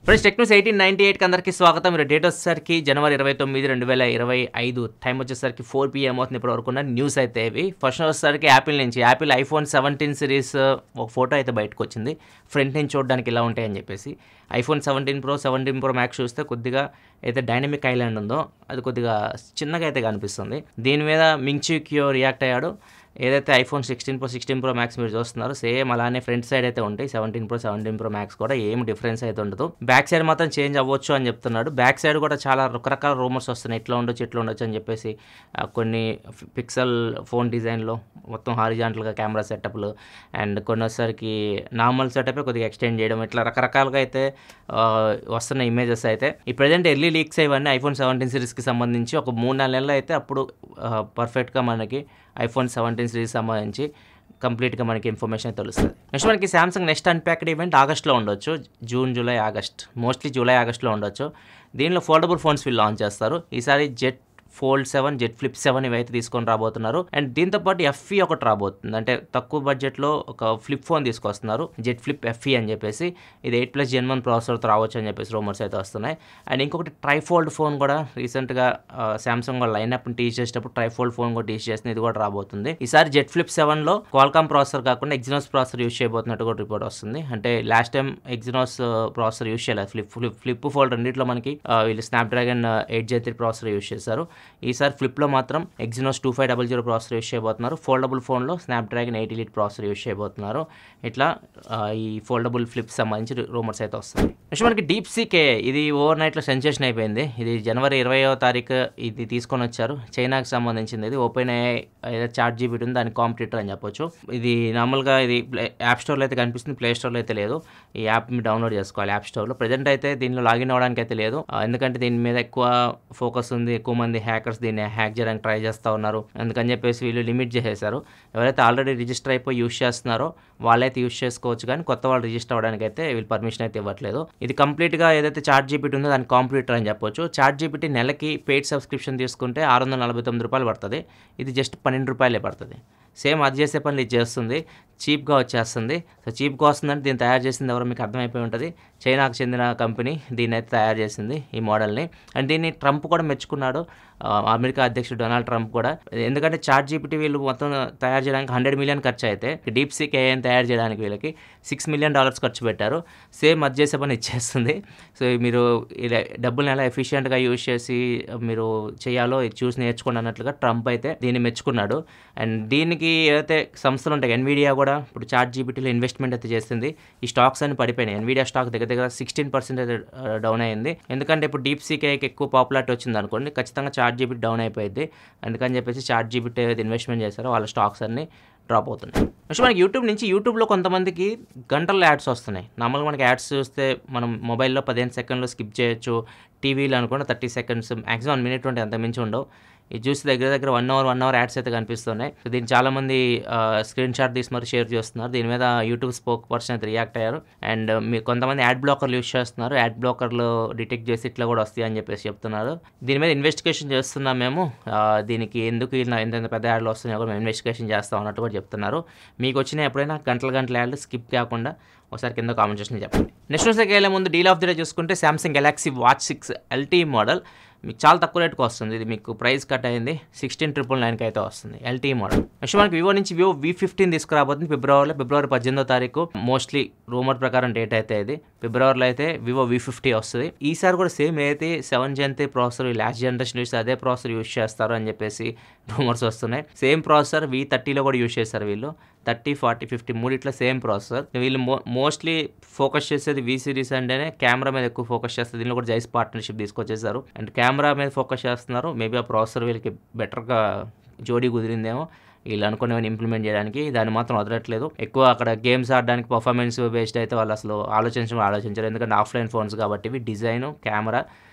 Friends tech news 1898కి అందరికీ స్వాగతం. మీరు డేట్ వచ్చేసరికి జనవరి 29, 2025 టైం వచ్చేసరికి 4 PM అవుతుంది. ఇప్పటి వరకు ఉన్న న్యూస్ అయితే ఇవి. ఫస్ట్ వచ్చేసరికి యాపిల్ నుంచి యాపిల్ ఐఫోన్ 17 సిరీస్ ఒక ఫోటో అయితే బయటకు వచ్చింది. ఫ్రంట్ నుంచి చూడడానికి ఇలా ఉంటాయని చెప్పేసి. ఐఫోన్ 17 Pro 17 Pro Max చూస్తే కొద్దిగా అయితే డైనమిక్ ఐలాండ్ ఉందో అది కొద్దిగా చిన్నగా అయితే కనిపిస్తుంది. దీని మీద మింగ్-చీ క్యూ రియాక్ట్ అయ్యాడు. ఏదైతే ఐఫోన్ 16 Pro Max మీరు చూస్తున్నారు సేమ్ అలానే ఫ్రంట్ సైడ్ అయితే ఉంటాయి. 17 Pro Max కూడా ఏం డిఫరెన్స్ అయితే ఉండదు. బ్యాక్ సైడ్ మాత్రం చేంజ్ అవ్వచ్చు అని చెప్తున్నాడు. బ్యాక్ సైడ్ కూడా చాలా రకరకాల రూమర్స్ వస్తున్నాయి, ఇట్లా ఉండొచ్చు అని చెప్పేసి. కొన్ని పిక్సెల్ ఫోన్ డిజైన్లో మొత్తం హారిజాంటల్గా కెమెరా సెటప్లు అండ్ కొన్నిసరికి నార్మల్ సెటప్ కొద్దిగా ఎక్స్టెండ్ చేయడం, ఇట్లా రకరకాలుగా అయితే వస్తున్న ఇమేజెస్ అయితే. ఈ ప్రజెంట్ ఎర్లీ లీక్స్ ఇవన్నీ ఐఫోన్ 17 సిరీస్కి సంబంధించి ఒక 3-4 నెలలు అయితే అప్పుడు పర్ఫెక్ట్గా మనకి ఐఫోన్ 17 సిరీస్ సంబంధించి కంప్లీట్గా మనకి ఇన్ఫర్మేషన్ తెలుస్తుంది. నెక్స్ట్ మనకి సామ్సంగ్ నెక్స్ట్ అన్ప్యాక్డ్ ఈవెంట్ ఆగస్ట్లో ఉండొచ్చు. June, July, August, mostly July ఆగస్ట్లో ఉండొచ్చు. దీనిలో ఫోల్డబుల్ ఫోన్స్ వీళ్ళు లాంచ్ చేస్తారు. ఈసారి జెట్ ఫోల్డ్ 7, జెట్ ఫ్లిప్ 7 ఇవైతే తీసుకొని రాబోతున్నారు. అండ్ దీంతోపాటు FE ఒకటి రాబోతుంది. అంటే తక్కువ బడ్జెట్లో ఒక ఫ్లిప్ ఫోన్ తీసుకొస్తున్నారు, జెట్ ఫ్లిప్ FE అని చెప్పేసి. ఇది 8+ Gen 1 ప్రాసెసర్తో రావచ్చు అని చెప్పేసి రూమర్స్ అయితే వస్తున్నాయి. అండ్ ఇంకొకటి ట్రైఫోల్డ్ ఫోన్ కూడా రీసెంట్గా సామ్సంగ్ వాళ్ళ లైనప్ని టీచ్ చేసేటప్పుడు ట్రైఫోల్డ్ ఫోన్ కూడా టీచ్ చేస్తుంది. ఇది కూడా రాబోతుంది. ఈసారి జెట్ ఫ్లిప్ 7లో క్వాల్కామ్ ప్రాసెసర్ కాకుండా ఎగ్జినోస్ ప్రాసెసర్ యూస్ చేయబోతున్నట్టు కూడా రిపోర్ట్ వస్తుంది. అంటే last time Exynos processor use చేయలేదు. ఫ్లిప్ ఫోల్డ్ రెండింటిలో మనకి వీళ్ళు స్నాప్డ్రాగన్ 8Gen 3 ప్రాసెసర్ యూస్ చేశారు. ఈసారి ఫ్లిప్లో మాత్రం ఎగ్జినోస్ 2500 ప్రాసెసర్ యూస్ చేయబోతున్నారు. ఫోల్డబుల్ ఫోన్లో స్నాప్డ్రాగన్ 8 Elite ప్రాసెసర్ యూస్ చేయబోతున్నారు. ఇట్లా ఈ ఫోల్డబుల్ ఫ్లిప్ సంబంధించి రూమర్స్ అయితే వస్తాయి. నెక్స్ట్ మనకి DeepSeek AI ఇది ఓవర్ నైట్లో సెన్సేషన్ అయిపోయింది. ఇది జనవరి 20వ తారీఖు ఇది తీసుకొని వచ్చారు. చైనాకి సంబంధించింది. ఇది ఓపెన్ AI ఏదో ChatGPT ఉంది, దాని కాంపిటీటర్ అని చెప్పొచ్చు. ఇది నార్మల్గా ఇది యాప్ స్టోర్లో అయితే కనిపిస్తుంది, ప్లే స్టోర్లో అయితే లేదు. ఈ యాప్ మీరు డౌన్లోడ్ చేసుకోవాలి యాప్ స్టోర్లో. ప్రజెంట్ అయితే దీనిలో లాగిన్ అవ్వడానికి అయితే లేదు, ఎందుకంటే దీని మీద ఎక్కువ ఫోకస్ ఉంది. ఎక్కువ మంది హ్యాకర్స్ దీన్ని హ్యాక్ చేయడానికి ట్రై చేస్తూ ఉన్నారు. అందుకని చెప్పేసి వీళ్ళు లిమిట్ చేసేశారు. ఎవరైతే ఆల్రెడీ రిజిస్టర్ అయిపోయి యూస్ చేస్తున్నారో వాళ్ళైతే యూస్ చేసుకోవచ్చు, కానీ కొత్త వాళ్ళు రిజిస్టర్ అవ్వడానికి అయితే వీళ్ళు పర్మిషన్ అయితే ఇవ్వట్లేదు. ఇది కంప్లీట్గా ఏదైతే ChatGPT ఉందో దాని కాంపిటీటర్ అని చెప్పొచ్చు. ChatGPT నెలకి పెయిడ్ సబ్స్క్రిప్షన్ తీసుకుంటే $649 పడుతుంది. ఇది జస్ట్ $12 పడుతుంది. సేమ్ అది చేసే పనులు ఇది చేస్తుంది, చీప్గా వచ్చేస్తుంది. సో చీప్గా వస్తుందంటే దీన్ని తయారు చేసింది ఎవరో మీకు అర్థమైపోయి ఉంటుంది. చైనాకు చెందిన కంపెనీ దీన్ని అయితే తయారు చేసింది ఈ మోడల్ని. అండ్ దీన్ని ట్రంప్ కూడా మెచ్చుకున్నాడు, అమెరికా అధ్యక్షుడు డొనాల్డ్ ట్రంప్ కూడా. ఎందుకంటే ChatGPT వీళ్ళు మొత్తం తయారు చేయడానికి $100 million ఖర్చు అయితే DeepSeek AI తయారు చేయడానికి వీళ్ళకి $6 million ఖర్చు పెట్టారు. సేమ్ అది చేసే పని ఇచ్చేస్తుంది. సో మీరు డబ్బులను ఎలా ఎఫిషియెంట్గా యూజ్ చేసి మీరు చేయాలో చూసి నేర్చుకోండి అన్నట్లుగా ట్రంప్ అయితే దీన్ని మెచ్చుకున్నాడు. అండ్ దీనికి ఏదైతే సంస్థలు ఉంటాయి, ఎన్విడియా కూడా ఇప్పుడు ChatGPTలో ఇన్వెస్ట్మెంట్ అయితే చేస్తుంది. ఈ స్టాక్స్ అన్ని పడిపోయినాయి. ఎన్విడియా స్టాక్ దగ్గర 16% అయితే డౌన్ అయింది. ఎందుకంటే ఇప్పుడు DeepSeek AIకి ఎక్కువ పాపులారిటీ వచ్చింది అనుకోండి, ఖచ్చితంగా ChatGPT డౌన్ అయిపోయింది. అందుకని చెప్పేసి ChatGPT ఏదైతే ఇన్వెస్ట్మెంట్ చేశారో వాళ్ళ స్టాక్స్ అన్ని డ్రాప్ అవుతున్నాయి. నెక్స్ట్ మనకి యూట్యూబ్లో కొంతమందికి గంటల్లో యాడ్స్ వస్తున్నాయి. నార్మల్గా మనకి యాడ్స్ చూస్తే మనం మొబైల్లో 15 సెకండ్లు స్కిప్ చేయొచ్చు. టీవీలో అనుకోండి 30 seconds, మ్యాక్సిమం 1 minute ఉంటే అంత మించి ఉండవు. ఇది చూసి దగ్గర 1 hour యాడ్స్ అయితే కనిపిస్తున్నాయి. సో దీన్ని చాలామంది స్క్రీన్ షాట్ తీసి మరి షేర్ చేస్తున్నారు. దీని మీద యూట్యూబ్ స్పోక్ పర్సన్ అయితే రియాక్ట్ అయ్యారు. అండ్ కొంతమంది యాడ్ బ్లాకర్లు యూస్ చేస్తున్నారు. యాడ్ బ్లాకర్లు డిటెక్ట్ చేసి ఇట్లా కూడా వస్తాయి అని చెప్పేసి చెప్తున్నారు. దీని మీద ఇన్వెస్టిగేషన్ చేస్తున్నాం మేము, దీనికి ఎందుకు ఎంత పెద్ద యాడ్లు వస్తున్నాయో కూడా మేము ఇన్వెస్టిగేషన్ చేస్తాం అన్నట్టు కూడా చెప్తున్నారు. మీకు వచ్చిన ఎప్పుడైనా గంటల యాడ్లు స్కిప్ కాకుండా ఒకసారి కింద కామెంట్ చేసి చెప్పండి. నెక్స్ట్ న్యూస్లోకి వెళ్ళే ముందు డీల్ ఆఫ్ ది డే చూసుకుంటే Samsung Galaxy watch 6 LTE model మీకు చాలా తక్కువ రేట్కి వస్తుంది. ఇది మీకు ప్రైస్ కట్ అయింది 16,999కి అయితే వస్తుంది LTE మోడల్. నెక్స్ట్ మనకి వివో నుంచి వివో V15 తీసుకురాబోతుంది ఫిబ్రవరి 18వ తారీఖు. మోస్ట్లీ రూమర్ ప్రకారం డేట్ అయితే ఇది. ఫిబ్రవరిలో అయితే వివో V50 వస్తుంది. ఈసారి కూడా సేమ్ అయితే 7 Gen 3 processor last generation use అదే ప్రాసెసర్ యూస్ చేస్తారు అని చెప్పేసి రూమర్స్ వస్తున్నాయి. సేమ్ ప్రాసెసర్ V30లో కూడా యూస్ చేస్తారు వీళ్ళు. 30, 40, 50 మూడిట్లో సేమ్ ప్రాసెసర్. వీళ్ళు మోస్ట్లీ ఫోకస్ చేసేది V సిరీస్ అంటేనే కెమెరా మీద ఎక్కువ ఫోకస్ చేస్తారు. దీనిలో కూడా జైస్ పార్ట్నర్షిప్ తీసుకొచ్చేసారు అండ్ కెమెరా మీద ఫోకస్ చేస్తున్నారు. మేబీ ఆ ప్రాసెసర్ వీళ్ళకి బెటర్గా జోడీ కుదిరిందేమో వీళ్ళు అనుకునేవన్నీ ఇంప్లిమెంట్ చేయడానికి. దాన్ని మాత్రం వదలట్లేదు. ఎక్కువ అక్కడ గేమ్స్ ఆడడానికి పర్ఫార్మెన్స్ బేస్డ్ అయితే వాళ్ళు అసలు ఆలోచించరు. ఎందుకంటే ఆఫ్లైన్ ఫోన్స్ కాబట్టి ఇవి డిజైను కెమెరా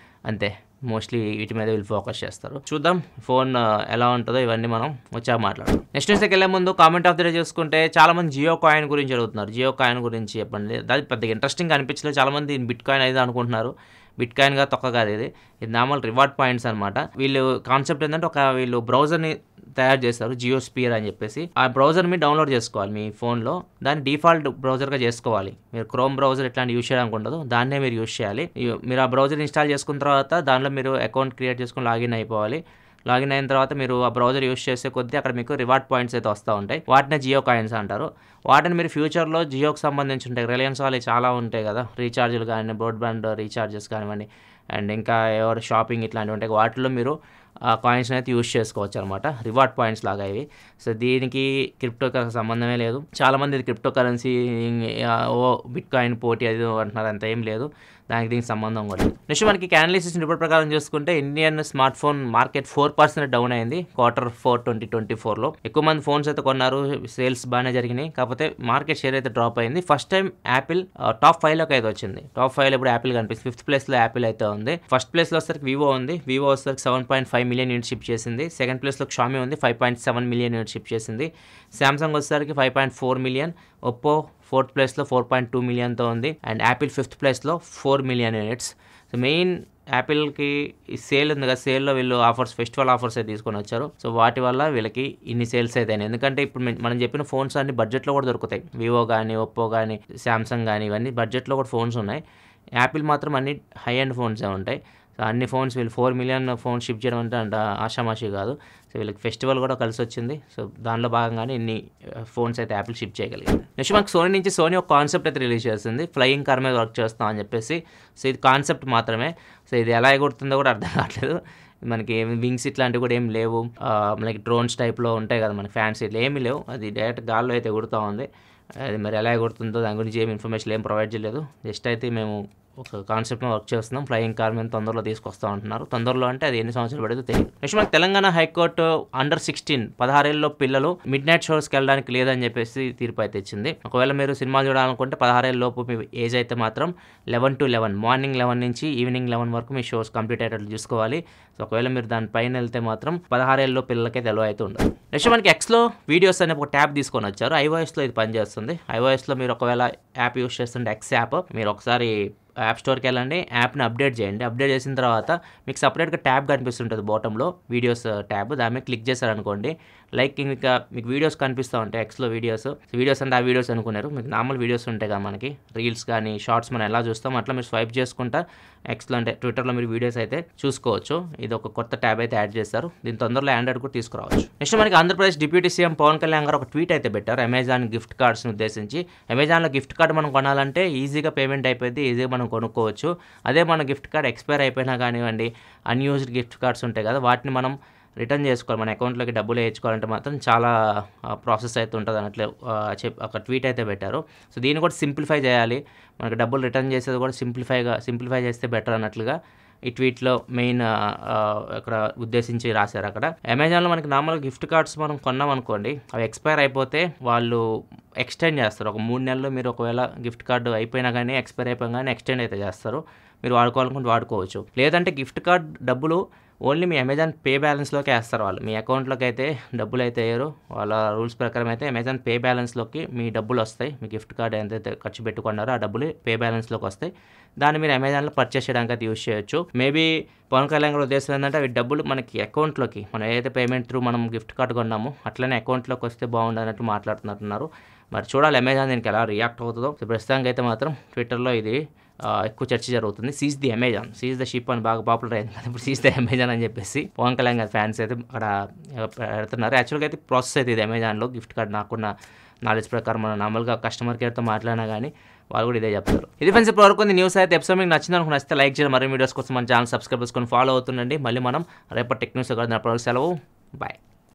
అంతే మోస్ట్లీ వీటి మీద వీళ్ళు ఫోకస్ చేస్తారు. చూద్దాం ఫోన్ ఎలా ఉంటుందో ఇవన్నీ మనం వచ్చాక మాట్లాడదాం. నెక్స్ట్ న్యూస్కి వెళ్ళే ముందు కామెంట్ ఆఫ్ ది డే చూసుకుంటే చాలామంది జియో కాయిన్ గురించి అడుగుతున్నారు. జియో కాయిన్ గురించి చెప్పండి. అది పెద్దగా ఇంట్రెస్టింగ్ అనిపించలేదు. చాలామంది బిట్ కాయిన్ అయితే అనుకుంటున్నారు. బిట్ కాయిన్గా తొక్కగాదు ఇది నార్మల్ రివార్డ్ పాయింట్స్ అనమాట. వీళ్ళు కాన్సెప్ట్ ఏంటంటే వీళ్ళు బ్రౌజర్ని తయారు చేస్తారు, జియోస్పియర్ అని చెప్పేసి. ఆ బ్రౌజర్ మీరు డౌన్లోడ్ చేసుకోవాలి మీ ఫోన్లో. దాన్ని డిఫాల్ట్ బ్రౌజర్గా చేసుకోవాలి. మీరు క్రోమ్ బ్రౌజర్ ఇట్లాంటి యూస్ చేయడానికి ఉండదు, దాన్నే మీరు యూస్ చేయాలి. మీరు ఆ బ్రౌజర్ ఇన్స్టాల్ చేసుకున్న తర్వాత దానిలో మీరు అకౌంట్ క్రియేట్ చేసుకుని లాగిన్ అయిపోవాలి. లాగిన్ అయిన తర్వాత మీరు ఆ బ్రౌజర్ యూస్ చేసే కొద్దీ అక్కడ మీకు రివార్డ్ పాయింట్స్ అయితే వస్తూ ఉంటాయి. వాటిని జియో కాయిన్స్ అంటారు. వాటిని మీరు ఫ్యూచర్లో జియోకి సంబంధించి ఉంటాయి, రిలయన్స్ వాళ్ళు చాలా ఉంటాయి కదా, రీఛార్జ్లు కానీ బ్రాడ్బ్యాండ్ రీఛార్జెస్ కానివ్వండి, అండ్ ఇంకా ఎవరు షాపింగ్ ఇట్లాంటివి ఉంటాయి, వాటిలో మీరు ఆ కాయిన్స్ని అయితే యూస్ చేసుకోవచ్చు అనమాట. రివార్డ్ పాయింట్స్ లాగా ఇవి. సో దీనికి క్రిప్టో కరెన్సీ సంబంధమే లేదు. చాలామంది ఇది క్రిప్టో కరెన్సీ బిట్ కాయిన్ పోటీ అది అంటున్నారు, అంత ఏం లేదు, దానికి దీనికి సంబంధం కూడా లేదు. నెక్స్ట్ మనకి క్యానలిసిస్ రిపోర్ట్ ప్రకారం చూసుకుంటే Indian smart phone market 4% down అయింది Q4 2024లో. ఎక్కువ మంది ఫోన్స్ అయితే కొన్నారు, సేల్స్ బాగానే జరిగినాయి. కాకపోతే మార్కెట్ షేర్ అయితే డ్రాప్ అయింది. ఫస్ట్ టైం యాపిల్ టాప్ 5లోకి అయితే వచ్చింది. టాప్ 5లో ఇప్పుడు యాపిల్ కనిపిస్తుంది. 5th ప్లేస్లో యాపిల్ అయితే ఉంది. ఫస్ట్ ప్లేస్లో వచ్చేసరికి వివో ఉంది. వివో వచ్చేసరికి 7.5 మిలియన్ యూనిట్ షిప్ చేసింది. సెకండ్ ప్లేస్లో షామీ ఉంది, 5.7 మిలియన్ యూనిట్ షిప్ చేసింది. శాంసంగ్ వచ్చేసరికి 5.4 మిలియన్. ఒప్పో 4th ప్లేస్లో 4.2 మిలియన్తో ఉంది. అండ్ యాపిల్ 5th ప్లేస్లో 4 మిలియన్ యూనిట్స్. సో మెయిన్ యాపిల్కి ఈ సేల్ ఉంది కదా, సేల్లో వీళ్ళు ఫెస్టివల్ ఆఫర్స్ అయితే తీసుకొని వచ్చారు. సో వాటి వల్ల వీళ్ళకి ఇన్ని సేల్స్ అయితే అయినాయి. ఎందుకంటే ఇప్పుడు మనం చెప్పిన ఫోన్స్ అన్ని బడ్జెట్లో కూడా దొరుకుతాయి. వివో కానీ, ఒప్పో కానీ, శాంసంగ్ కానీ, ఇవన్నీ బడ్జెట్లో కూడా ఫోన్స్ ఉన్నాయి. యాపిల్ మాత్రం అన్ని హై అండ్ ఫోన్సే ఉంటాయి. సో అన్ని ఫోన్స్ వీళ్ళు 4 మిలియన్ ఫోన్స్ షిప్ చేయడం అంటే ఆషామాషి కాదు. సో వీళ్ళకి ఫెస్టివల్ కూడా కలిసి వచ్చింది. సో దానిలో భాగంగానే ఇన్ని ఫోన్స్ అయితే యాపిల్ షిప్ చేయగలిగింది. నెక్స్ట్ మనకు సోనీ ఒక కాన్సెప్ట్ అయితే రిలీజ్ చేస్తుంది, ఫ్లయింగ్ కార్ మీద వర్క్ చేస్తాం అని చెప్పేసి. సో ఇది కాన్సెప్ట్ మాత్రమే. సో ఇది ఎలా ఎగురుతుందో కూడా అర్థం కావట్లేదు. మనకి వింగ్స్ ఇట్లాంటివి కూడా ఏం లేవు. మనకి డ్రోన్స్ టైప్లో ఉంటాయి కదా మనకి, ఫ్యాన్స్ ఇట్లా ఏమీ లేవు. అది డైరెక్ట్ గాల్లో అయితే ఎగురుతూ ఉంది. అది మరి ఎలా ఎగురుతుందో దాని గురించి ఏమి ఇన్ఫర్మేషన్ ఏం ప్రొవైడ్ చేయలేదు. జస్ట్ అయితే మేము ఒక కాన్సెప్ట్ని వర్క్ చేస్తున్నాం, ఫ్లయింగ్ కార్ మీద తొందరలో తీసుకొస్తాం అంటున్నారు. తొందరలో అంటే అది ఎన్ని సంవత్సరాలు పడేదో తెలియదు. నెక్స్ట్ మనకి తెలంగాణ హైకోర్టు అండర్ 16 16 ఏళ్ళలో పిల్లలు మిడ్ నైట్ షోస్కి వెళ్ళడానికి లేదని చెప్పేసి తీర్పు అయితే ఇచ్చింది. ఒకవేళ మీరు సినిమా చూడాలనుకుంటే 16 ఏళ్ళ లోపు మీ ఏజ్ అయితే మాత్రం 11 to 11 మార్నింగ్ 11 నుంచి ఈవినింగ్ 11 వరకు మీ షోస్ కంప్లీట్ అయ్యేటట్లు చూసుకోవాలి. సో ఒకవేళ మీరు దానిపైన వెళ్తే మాత్రం 16 ఏళ్ళలో పిల్లలకైతే ఎలో అయితే ఉండదు. నెక్స్ట్ మనకి ఎక్స్లో వీడియోస్ అనే ఒక ట్యాబ్ తీసుకొని వచ్చారు. iOSలో ఇది పనిచేస్తుంది. iOSలో మీరు ఒకవేళ యాప్ యూస్ చేస్తుంటే ఎక్స్ యాప్, మీరు ఒకసారి యాప్ స్టోర్కి వెళ్ళండి, యాప్ని అప్డేట్ చేయండి. అప్డేట్ చేసిన తర్వాత మీకు సపరేట్గా ట్యాబ్ కనిపిస్తుంటుంది బాటంలో, వీడియోస్ ట్యాబ్. దాని మీద క్లిక్ చేశారనుకోండి, లైక్ ఇంకా మీకు వీడియోస్ కనిపిస్తూ ఉంటాయి ఎక్స్లో వీడియోస్ అంటే ఆ వీడియోస్ అనుకున్నారు. మీకు నార్మల్ వీడియోస్ ఉంటాయి కదా మనకి, రీల్స్ కానీ షార్ట్స్ మనం ఎలా చూస్తాం అట్లా మీరు స్వైప్ చేసుకుంటా ఎక్స్లో అంటే ట్విట్టర్లో మీరు వీడియోస్ అయితే చూసుకోవచ్చు. ఇది ఒక కొత్త ట్యాబ్ అయితే యాడ్ చేస్తారు. దీని తొందరలో ఆండ్రాయిడ్ కూడా తీసుకురావచ్చు. నెక్స్ట్ మనకి ఆంధ్రప్రదేశ్ డిప్యూటీ సీఎం పవన్ కళ్యాణ్ గారు ఒక ట్వీట్ అయితే పెట్టారు అమెజాన్ గిఫ్ట్ కార్డ్స్ని ఉద్దేశించి. అమెజాన్లో గిఫ్ట్ కార్డ్ మనం కొనాలంటే ఈజీగా పేమెంట్ అయిపోయింది, ఈజీగా మనం కొనుక్కోవచ్చు. అదే మన గిఫ్ట్ కార్డ్ ఎక్స్పైర్ అయిపోయినా కానివ్వండి, అన్యూజ్డ్ గిఫ్ట్ కార్డ్స్ ఉంటాయి కదా, వాటిని మనం రిటర్న్ చేసుకోవాలి. మన అకౌంట్లోకి డబ్బులు వేయించుకోవాలంటే మాత్రం చాలా ప్రాసెస్ అయితే ఉంటుంది అన్నట్లు ఒక ట్వీట్ అయితే పెట్టారు. సో దీన్ని కూడా సింప్లిఫై చేయాలి, మనకి డబ్బులు రిటర్న్ చేసేది కూడా సింప్లిఫై చేస్తే బెటర్ అన్నట్లుగా ఈ ట్వీట్లో మెయిన్ అక్కడ ఉద్దేశించి రాశారు. అక్కడ అమెజాన్లో మనకి నార్మల్ గిఫ్ట్ కార్డ్స్ మనం కొన్నాం అనుకోండి, అవి ఎక్స్పైర్ అయిపోతే వాళ్ళు ఎక్స్టెండ్ చేస్తారు. ఒక 3 నెలలు మీరు ఒకవేళ గిఫ్ట్ కార్డు అయిపోయినా కానీ ఎక్స్పైర్ అయిపోయినా ఎక్స్టెండ్ అయితే చేస్తారు. మీరు వాడుకోవాలనుకుంటే వాడుకోవచ్చు. లేదంటే గిఫ్ట్ కార్డ్ డబ్బులు ఓన్లీ మీ అమెజాన్ పే బ్యాలెన్స్లోకి వేస్తారు వాళ్ళు. మీ అకౌంట్లోకి అయితే డబ్బులు అయితే వేయరు. వాళ్ళ రూల్స్ ప్రకారం అయితే అమెజాన్ పే బ్యాలెన్స్లోకి మీ డబ్బులు వస్తాయి. మీ గిఫ్ట్ కార్డ్ ఎంతైతే ఖర్చు పెట్టుకున్నారో ఆ డబ్బులు పే బ్యాలెన్స్లోకి వస్తాయి. దాన్ని మీరు అమెజాన్లో పర్చేస్ చేయడానికి అయితే యూజ్ చేయొచ్చు. మేబీ పవన్ కళ్యాణ్ గారి ఉద్దేశం ఏంటంటే అవి డబ్బులు మనకి అకౌంట్లోకి, మనం ఏదైతే పేమెంట్ త్రూ మనం గిఫ్ట్ కార్డ్ కొన్నామో అట్లనే అకౌంట్లోకి వస్తే బాగుండన్నట్టు మాట్లాడుతున్నారు. మరి చూడాలి అమెజాన్ దీనికి ఎలా రియాక్ట్ అవుతుందో. ప్రస్తుతానికి అయితే మాత్రం ట్విట్టర్లో ఇది ఎక్కువ చర్చ జరుగుతుంది. Seize the Amazon, seize the ship అని బాగా పాపులర్ అయింది కదా, ఇప్పుడు సీజ్ ద అమెజాన్ అని చెప్పేసి పవన్ కళ్యాణ్ గారి ఫ్యాన్స్ అయితే అక్కడ పెడుతున్నారు. యాక్చువల్గా అయితే ప్రాసెస్ అయితే ఇది అమెజాన్లో గిఫ్ట్ కార్డ్ నాకున్న నాలెడ్జ్ ప్రకారం మనం నార్మల్గా కస్టమర్ కేర్తో మాట్లాడినా కానీ వాళ్ళు కూడా ఇదే చెప్తారు. ఇది ఫ్రెండ్స్ ఇప్పుడు వరకు న్యూస్ అయితే ఎపిసోడ్ మీకు నచ్చితే లైక్ చేయండి. మరిన్ని వీడియోస్ కోసం మన ఛానల్ సబ్స్క్రైబ్ చేసుకొని ఫాలో అవుతుండండి. మళ్ళీ మనం రేపటి టెక్ న్యూస్ సెలవు. బాయ్.